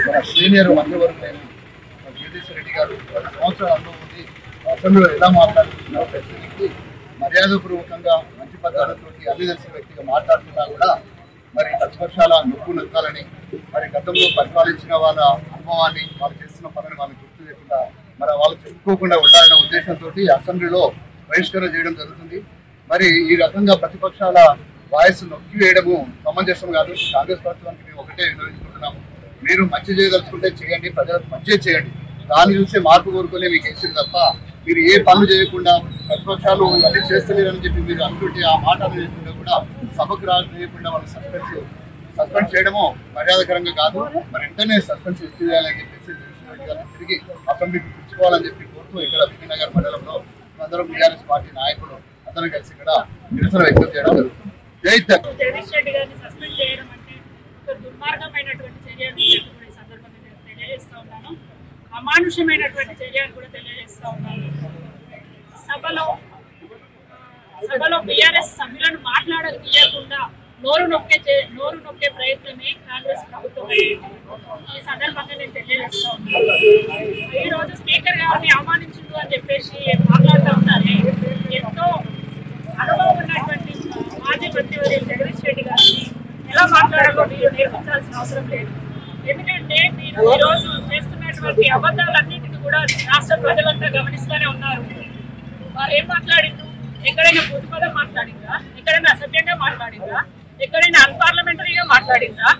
మన సీనియర్ మంత్రివర్గం జగదీష్ రెడ్డి గారు 10 సంవత్సరాల అనుభవం ఉంది. అసెంబ్లీలో ఎలా మాట్లాడుతున్నారు ప్రతినిధికి మర్యాదపూర్వకంగా మంచి పద్ధతులతో అన్ని తెలిసిన వ్యక్తిగా మాట్లాడుతున్నా కూడా మరి ప్రతిపక్షాల నొప్పు నొక్కాలని మరి గతంలో పరిపాలించిన వాళ్ళ అనుభవాన్ని వాళ్ళు చేస్తున్న పనులు వాళ్ళని గుర్తు చేయకుండా మరి వాళ్ళు చెప్పుకోకుండా ఉండాలనే ఉద్దేశంతో అసెంబ్లీలో బహిష్కరణ చేయడం జరుగుతుంది. మరి ఈ రకంగా ప్రతిపక్షాల వాయిస్ నొక్కి వేయడము సమంజసం కాదు. కాంగ్రెస్ ప్రభుత్వానికి మేము ఒకటే వినియోగించుకుంటున్నాము, మీరు మంచి చేయదలుచుకుంటే చేయండి, ప్రజలకు మంచిగా చేయండి, దాన్ని చూసే మార్పు కోరుకునే మీకు ఇచ్చింది తప్ప మీరు ఏ పనులు చేయకుండా ప్రతిపక్షాలు అన్ని చేస్తలేరని చెప్పి మీరు అనుకుంటే ఆ మాట చేయకుండా కూడా సభకు రాకుండా వాళ్ళు సస్పెండ్ చేయడము మర్యాదకరంగా కాదు. మరి వెంటనే సస్పెన్స్ చేయాలని చెప్పేసి తిరిగి అసెంబ్లీకి పిలుచుకోవాలని చెప్పి కోరుతూ ఇక్కడ విజయనగర్ మండలంలో అందరం టీఆర్ఎస్ పార్టీ నాయకులు అందరం కలిసి ఇక్కడ నిరసన వ్యక్తం చేయడం జరుగుతుంది. జగదీష్ రెడ్డి గారిని సస్పెండ్ చేయడం అంటే ఒక దుర్మార్గమైనటువంటి చర్య ఈ సందర్భంగా నేను తెలియజేస్తా ఉన్నాను. అమానుషమైనటువంటి చర్యను కూడా తెలియజేస్తా ఉన్నాను. సభలో బీఆర్ఎస్ సభ్యులను మాట్లాడకుండా నోరు నొక్కే ప్రయత్నమే కాంగ్రెస్ ప్రభుత్వం. ఈ సందర్భంగా నేను తెలియజేస్తా ఉన్నాను. ఈ రోజు స్పీకర్ గారిని అవమానించుడు అని చెప్పేసి మాట్లాడుతూ ఉంటారే, ఎంతో అనుభవం ఉన్నటువంటి మాజీ మంత్రివర్యులు జగదీష్ రెడ్డి గారిని ఎలా మాట్లాడాలో మీరు నేర్పించాల్సిన అవసరం లేదు. ఎందుకంటే మీరు ఈరోజు చేస్తున్నటువంటి అబద్ధాలన్నింటినీ కూడా రాష్ట్ర ప్రజలంతా గమనిస్తూనే ఉన్నారు. వారు ఏం మాట్లాడిండ్రు? ఎక్కడైనా పొద్దుపదం మాట్లాడిందా? ఎక్కడైనా అసభ్యంగా మాట్లాడిందా? ఎక్కడైనా అన్పార్లమెంటరీగా మాట్లాడిందా?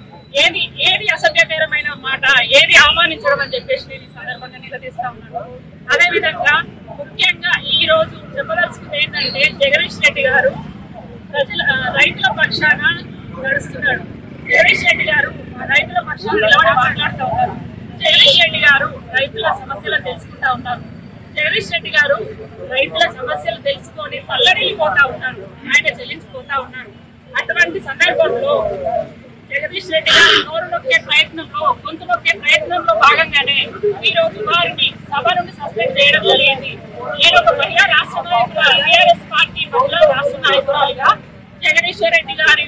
ఏది అసభ్యకరమైన మాట, ఏది అవమానించడం అని చెప్పేసి నేను ఈ సందర్భంగా నిలదీస్తా ఉన్నాను. అదేవిధంగా ముఖ్యంగా ఈ రోజు చెప్పదలుచుకుంది ఏంటంటే జగదీష్ రెడ్డి గారు రైతుల పక్షాన నడుస్తున్నాడు. జగదీష్ రెడ్డి గారు రైతుల పక్షాన నిలబడి మాట్లాడుతూ ఉన్నారు. జగదీష్ రెడ్డి గారు రైతుల సమస్యలను తెలుసుకుంటా ఉన్నారు. జగదీష్ రెడ్డి గారు రైతుల సమస్యలు తెలుసుకొని పల్లడిల్లిపోతా ఉన్నారు, ఆయన చెల్లించిపోతా ఉన్నారు. అటువంటి సందర్భంలో జగదీష్ రెడ్డి గారు నోరు నొక్కే ప్రయత్నంలో, గొంతు నొక్కే ప్రయత్నంలో భాగంగానే ఈ రోజు వారిని సభ నుండి సస్పెండ్ చేయడం జరిగింది. నేను ఒక మహిళా రాష్ట్ర నాయకులుగా, టీఆర్ఎస్ పార్టీ మహిళా రాష్ట్ర నాయకురాలుగా జగదీష్ రెడ్డి గారి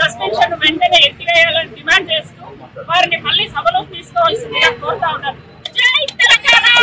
సస్పెన్షన్ వెంటనే ఎత్తివేయాలని డిమాండ్ చేస్తూ వారిని మళ్ళీ సభలోకి తీసుకోవాల్సిందిగా కోరుతా ఉన్నారు.